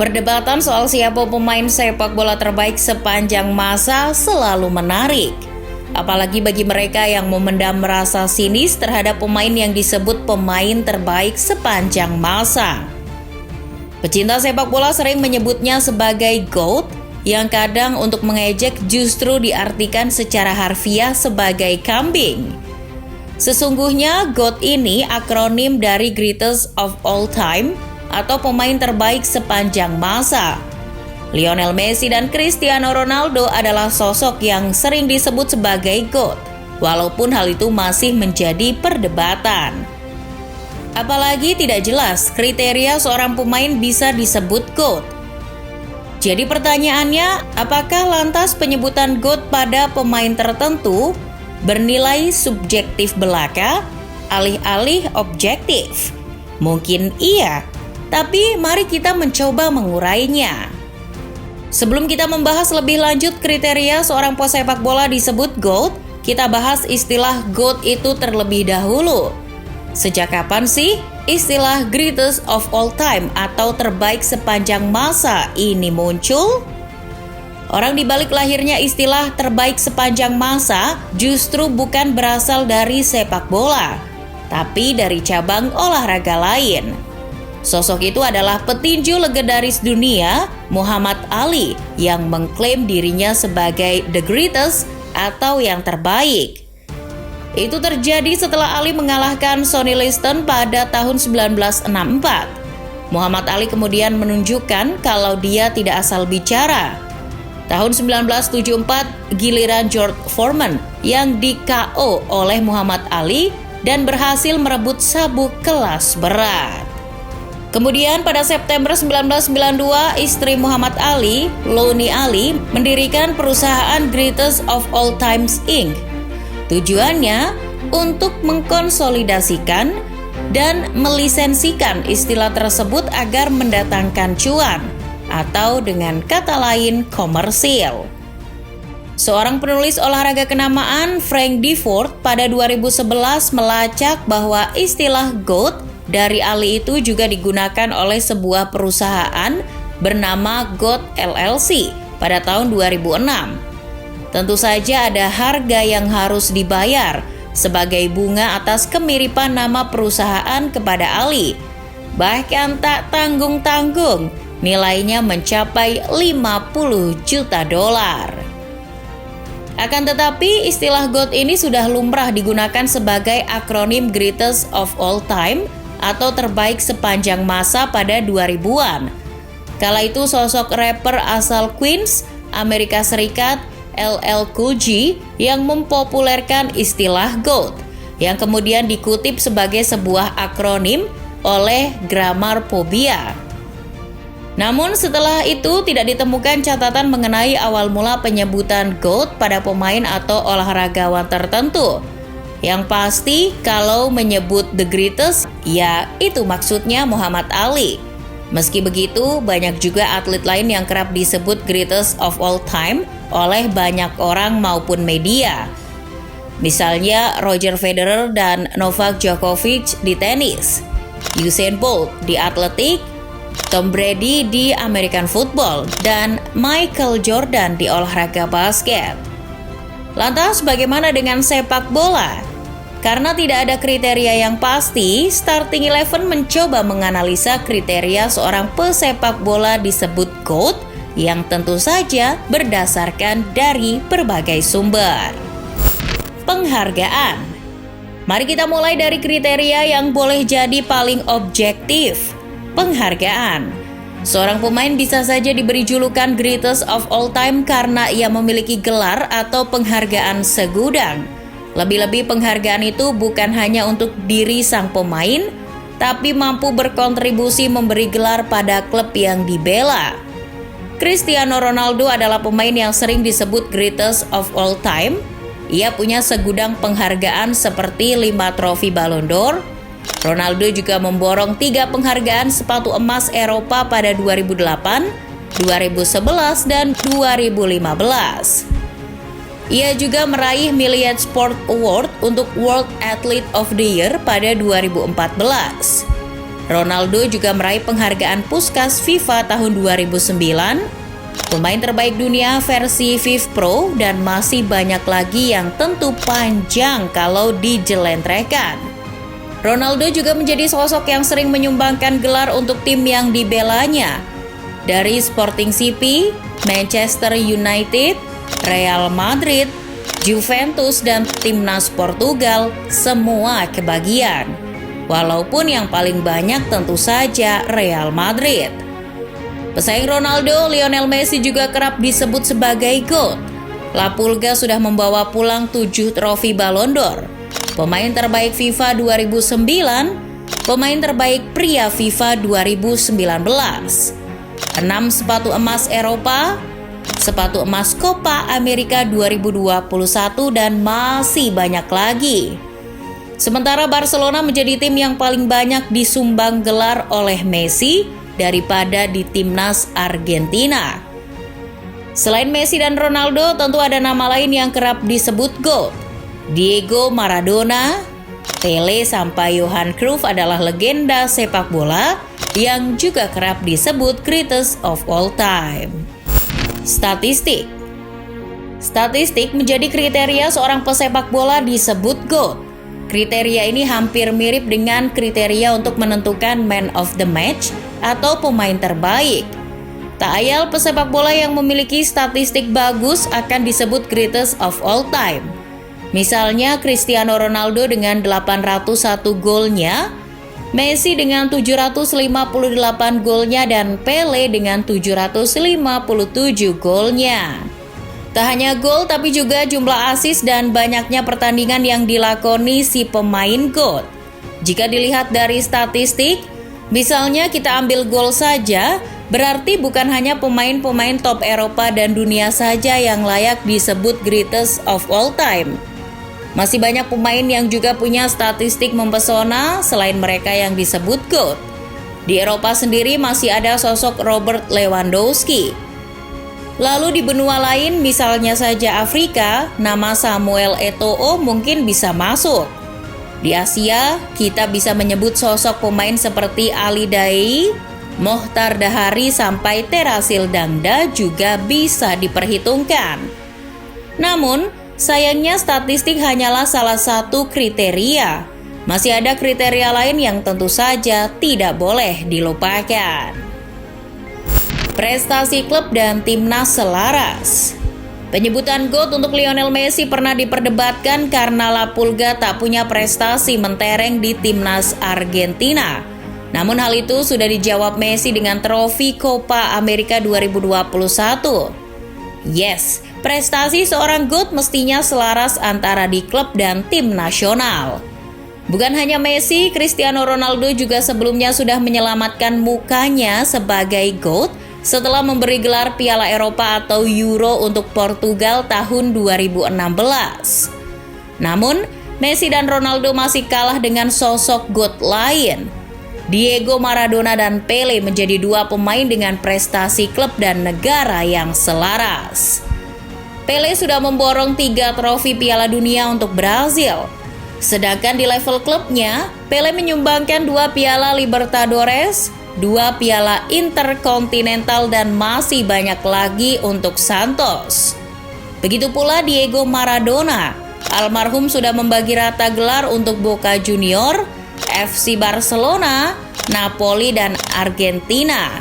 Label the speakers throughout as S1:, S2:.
S1: Perdebatan soal siapa pemain sepak bola terbaik sepanjang masa selalu menarik. Apalagi bagi mereka yang memendam rasa sinis terhadap pemain yang disebut pemain terbaik sepanjang masa. Pecinta sepak bola sering menyebutnya sebagai GOAT, yang kadang untuk mengejek justru diartikan secara harfiah sebagai kambing. Sesungguhnya GOAT ini akronim dari Greatest of All Time atau pemain terbaik sepanjang masa. Lionel Messi dan Cristiano Ronaldo adalah sosok yang sering disebut sebagai GOAT, walaupun hal itu masih menjadi perdebatan. Apalagi tidak jelas kriteria seorang pemain bisa disebut GOAT. Jadi pertanyaannya, apakah lantas penyebutan GOAT pada pemain tertentu bernilai subjektif belaka, alih-alih objektif? Mungkin iya, tapi mari kita mencoba mengurainya. Sebelum kita membahas lebih lanjut kriteria seorang pesepak bola disebut GOAT, kita bahas istilah GOAT itu terlebih dahulu. Sejak kapan sih istilah Greatest of All Time atau terbaik sepanjang masa ini muncul? Orang dibalik lahirnya istilah terbaik sepanjang masa justru bukan berasal dari sepak bola, tapi dari cabang olahraga lain. Sosok itu adalah petinju legendaris dunia, Muhammad Ali, yang mengklaim dirinya sebagai the greatest atau yang terbaik. Itu terjadi setelah Ali mengalahkan Sonny Liston pada tahun 1964. Muhammad Ali kemudian menunjukkan kalau dia tidak asal bicara. Tahun 1974, giliran George Foreman yang di KO oleh Muhammad Ali dan berhasil merebut sabuk kelas berat. Kemudian pada September 1992, istri Muhammad Ali, Lonnie Ali, mendirikan perusahaan Greatest of All Times Inc. Tujuannya untuk mengkonsolidasikan dan melisensikan istilah tersebut agar mendatangkan cuan, atau dengan kata lain komersil. Seorang penulis olahraga kenamaan, Frank Deford, pada 2011 melacak bahwa istilah GOAT dari Ali itu juga digunakan oleh sebuah perusahaan bernama GOAT LLC pada tahun 2006. Tentu saja ada harga yang harus dibayar sebagai bunga atas kemiripan nama perusahaan kepada Ali. Bahkan tak tanggung-tanggung, nilainya mencapai 50 juta dolar. Akan tetapi, istilah GOAT ini sudah lumrah digunakan sebagai akronim Greatest of All Time atau terbaik sepanjang masa pada 2000-an. Kala itu sosok rapper asal Queens, Amerika Serikat, LL Cool J yang mempopulerkan istilah GOAT, yang kemudian dikutip sebagai sebuah akronim oleh Grammar-phobia. Namun setelah itu tidak ditemukan catatan mengenai awal mula penyebutan GOAT pada pemain atau olahragawan tertentu. Yang pasti kalau menyebut the greatest, ya itu maksudnya Muhammad Ali. Meski begitu, banyak juga atlet lain yang kerap disebut greatest of all time oleh banyak orang maupun media. Misalnya Roger Federer dan Novak Djokovic di tenis, Usain Bolt di atletik, Tom Brady di American football, dan Michael Jordan di olahraga basket. Lantas bagaimana dengan sepak bola? Karena tidak ada kriteria yang pasti, Starting Eleven mencoba menganalisa kriteria seorang pesepak bola disebut GOAT yang tentu saja berdasarkan dari berbagai sumber. Penghargaan. Mari kita mulai dari kriteria yang boleh jadi paling objektif. Penghargaan. Seorang pemain bisa saja diberi julukan Greatest of All Time karena ia memiliki gelar atau penghargaan segudang. Lebih-lebih penghargaan itu bukan hanya untuk diri sang pemain, tapi mampu berkontribusi memberi gelar pada klub yang dibela. Cristiano Ronaldo adalah pemain yang sering disebut Greatest of All Time. Ia punya segudang penghargaan seperti 5 trofi Ballon d'Or. Ronaldo juga memborong 3 penghargaan sepatu emas Eropa pada 2008, 2011, dan 2015. Ia juga meraih Milliard Sport Award untuk World Athlete of the Year pada 2014. Ronaldo juga meraih penghargaan Puskas FIFA tahun 2009, pemain terbaik dunia versi FIFA Pro, dan masih banyak lagi yang tentu panjang kalau dijelentrekan. Ronaldo juga menjadi sosok yang sering menyumbangkan gelar untuk tim yang dibelanya. Dari Sporting CP, Manchester United, Real Madrid, Juventus, dan timnas Portugal, semua kebagian. Walaupun yang paling banyak tentu saja Real Madrid. Pesaing Ronaldo, Lionel Messi juga kerap disebut sebagai GOAT. La Pulga sudah membawa pulang 7 trofi Ballon d'Or, pemain terbaik FIFA 2009, pemain terbaik pria FIFA 2019, 6 sepatu emas Eropa, sepatu emas Copa America 2021, dan masih banyak lagi. Sementara Barcelona menjadi tim yang paling banyak disumbang gelar oleh Messi daripada di timnas Argentina. Selain Messi dan Ronaldo, tentu ada nama lain yang kerap disebut GOAT. Diego Maradona, Pele sampai Johan Cruyff adalah legenda sepak bola yang juga kerap disebut greatest of all time. Statistik menjadi kriteria seorang pesepak bola disebut GOAT. Kriteria ini hampir mirip dengan kriteria untuk menentukan man of the match atau pemain terbaik. Tak ayal pesepak bola yang memiliki statistik bagus akan disebut greatest of all time. Misalnya Cristiano Ronaldo dengan 801 golnya, Messi dengan 758 golnya, dan Pele dengan 757 golnya. Tak hanya gol tapi juga jumlah assist dan banyaknya pertandingan yang dilakoni si pemain GOAT. Jika dilihat dari statistik, misalnya kita ambil gol saja, berarti bukan hanya pemain-pemain top Eropa dan dunia saja yang layak disebut greatest of all time. Masih banyak pemain yang juga punya statistik mempesona selain mereka yang disebut GOAT. Di Eropa sendiri masih ada sosok Robert Lewandowski. Lalu di benua lain, misalnya saja Afrika, nama Samuel Eto'o mungkin bisa masuk. Di Asia, kita bisa menyebut sosok pemain seperti Ali Daei, Mohtar Dahari sampai Terasil Dangda juga bisa diperhitungkan. Namun, sayangnya statistik hanyalah salah satu kriteria. Masih ada kriteria lain yang tentu saja tidak boleh dilupakan. Prestasi klub dan timnas selaras. Penyebutan GOAT untuk Lionel Messi pernah diperdebatkan karena La Pulga tak punya prestasi mentereng di timnas Argentina. Namun hal itu sudah dijawab Messi dengan trofi Copa America 2021. Yes, prestasi seorang GOAT mestinya selaras antara di klub dan tim nasional. Bukan hanya Messi, Cristiano Ronaldo juga sebelumnya sudah menyelamatkan mukanya sebagai GOAT setelah memberi gelar Piala Eropa atau Euro untuk Portugal tahun 2016. Namun, Messi dan Ronaldo masih kalah dengan sosok GOAT lain. Diego Maradona dan Pele menjadi dua pemain dengan prestasi klub dan negara yang selaras. Pele sudah memborong 3 trofi Piala Dunia untuk Brazil. Sedangkan di level klubnya, Pele menyumbangkan 2 Piala Libertadores, 2 Piala Interkontinental, dan masih banyak lagi untuk Santos. Begitu pula Diego Maradona. Almarhum sudah membagi rata gelar untuk Boca Junior, FC Barcelona, Napoli, dan Argentina.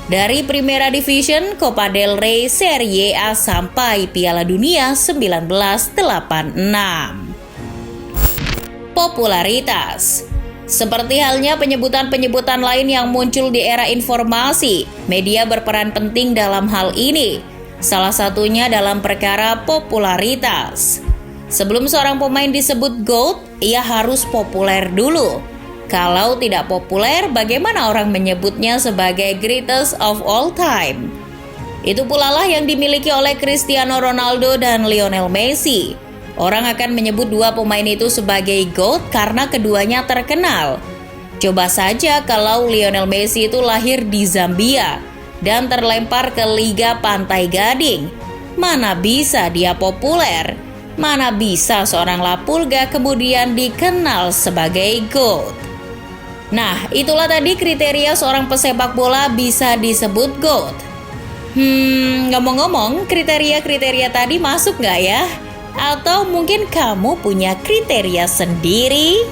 S1: Dari Primera Division, Copa del Rey, Serie A, sampai Piala Dunia 1986. Popularitas. Seperti halnya penyebutan-penyebutan lain yang muncul di era informasi, media berperan penting dalam hal ini. Salah satunya dalam perkara popularitas. Sebelum seorang pemain disebut GOAT, ia harus populer dulu. Kalau tidak populer, bagaimana orang menyebutnya sebagai greatest of all time? Itu pula lah yang dimiliki oleh Cristiano Ronaldo dan Lionel Messi. Orang akan menyebut dua pemain itu sebagai GOAT karena keduanya terkenal. Coba saja kalau Lionel Messi itu lahir di Zambia dan terlempar ke Liga Pantai Gading. Mana bisa dia populer? Mana bisa seorang La Pulga kemudian dikenal sebagai GOAT? Nah, itulah tadi kriteria seorang pesepak bola bisa disebut GOAT. Ngomong-ngomong, kriteria-kriteria tadi masuk nggak ya? Atau mungkin kamu punya kriteria sendiri?